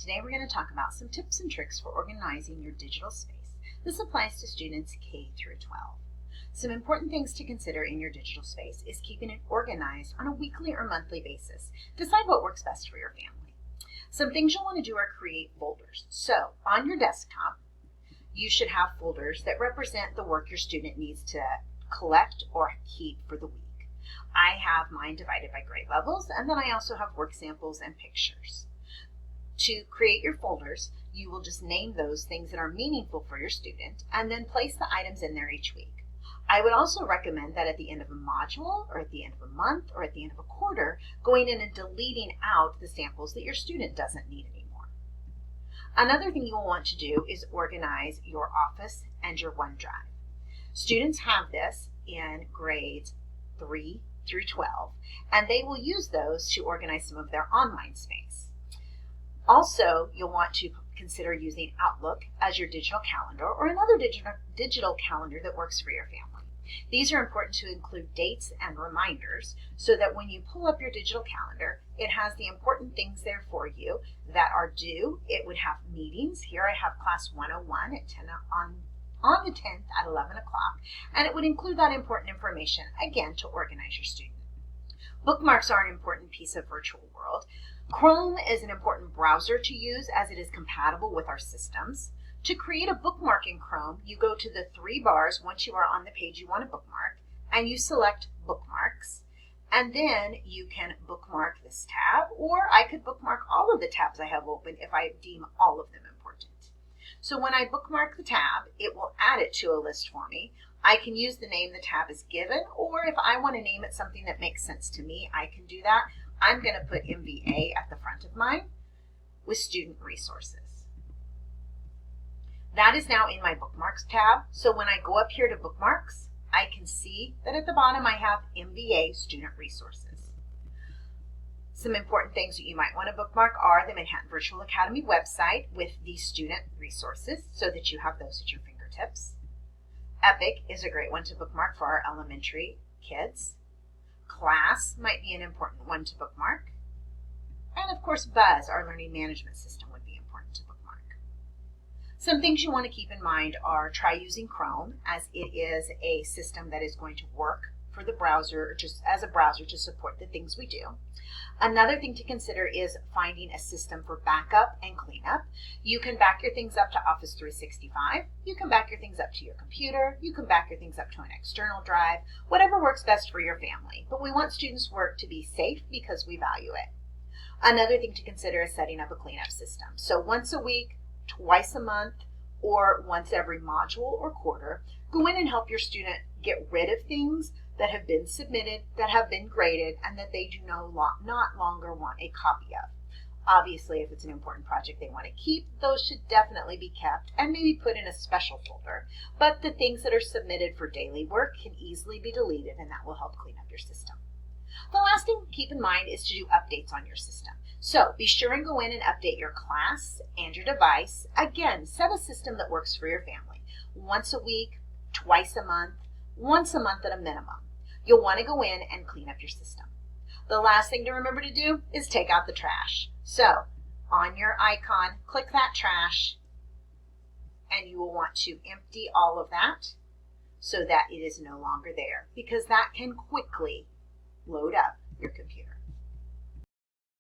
Today we're going to talk about some tips and tricks for organizing your digital space. This applies to students K through 12. Some important things to consider in your digital space is keeping it organized on a weekly or monthly basis. Decide what works best for your family. Some things you'll want to do are create folders. So on your desktop, you should have folders that represent the work your student needs to collect or keep for the week. I have mine divided by grade levels, and then I also have work samples and pictures. To create your folders, you will just name those things that are meaningful for your student and then place the items in there each week. I would also recommend that at the end of a module or at the end of a month or at the end of a quarter, going in and deleting out the samples that your student doesn't need anymore. Another thing you will want to do is organize your Office and your OneDrive. Students have this in grades 3 through 12, and they will use those to organize some of their online space. Also, you'll want to consider using Outlook as your digital calendar or another digital calendar that works for your family. These are important to include dates and reminders so that when you pull up your digital calendar, it has the important things there for you that are due. It would have meetings. Here I have class 101 at 10 on the 10th at 11 o'clock, and it would include that important information, again, to organize your student. Bookmarks are an important piece of virtual world. Chrome is an important browser to use as it is compatible with our systems. To create a bookmark in Chrome, you go to the three bars once you are on the page you want to bookmark, and you select Bookmarks, and then you can bookmark this tab, or I could bookmark all of the tabs I have open if I deem all of them important. So when I bookmark the tab, it will add it to a list for me. I can use the name the tab is given, or if I want to name it something that makes sense to me, I can do that. I'm going to put MVA at the front of mine with Student Resources. That is now in my Bookmarks tab, so when I go up here to Bookmarks, I can see that at the bottom I have MVA Student Resources. Some important things that you might want to bookmark are the Manhattan Virtual Academy website with the student resources so that you have those at your fingertips. Epic is a great one to bookmark for our elementary kids. Class might be an important one to bookmark. And of course, Buzz, our learning management system, would be important to bookmark. Some things you want to keep in mind are try using Chrome, as it is a system that is going to work for the browser, or just as a browser to support the things we do. Another thing to consider is finding a system for backup and cleanup. You can back your things up to Office 365. You can back your things up to your computer. You can back your things up to an external drive, whatever works best for your family. But we want students' work to be safe because we value it. Another thing to consider is setting up a cleanup system. So once a week, twice a month, or once every module or quarter, go in and help your student get rid of things that have been submitted, that have been graded, and that they do not longer want a copy of. Obviously, if it's an important project they want to keep, those should definitely be kept and maybe put in a special folder. But the things that are submitted for daily work can easily be deleted, and that will help clean up your system. The last thing to keep in mind is to do updates on your system. So be sure and go in and update your class and your device. Again, set a system that works for your family. Once a week, twice a month, once a month at a minimum. You'll want to go in and clean up your system. The last thing to remember to do is take out the trash. So on your icon, click that trash, and you will want to empty all of that so that it is no longer there, because that can quickly load up your computer.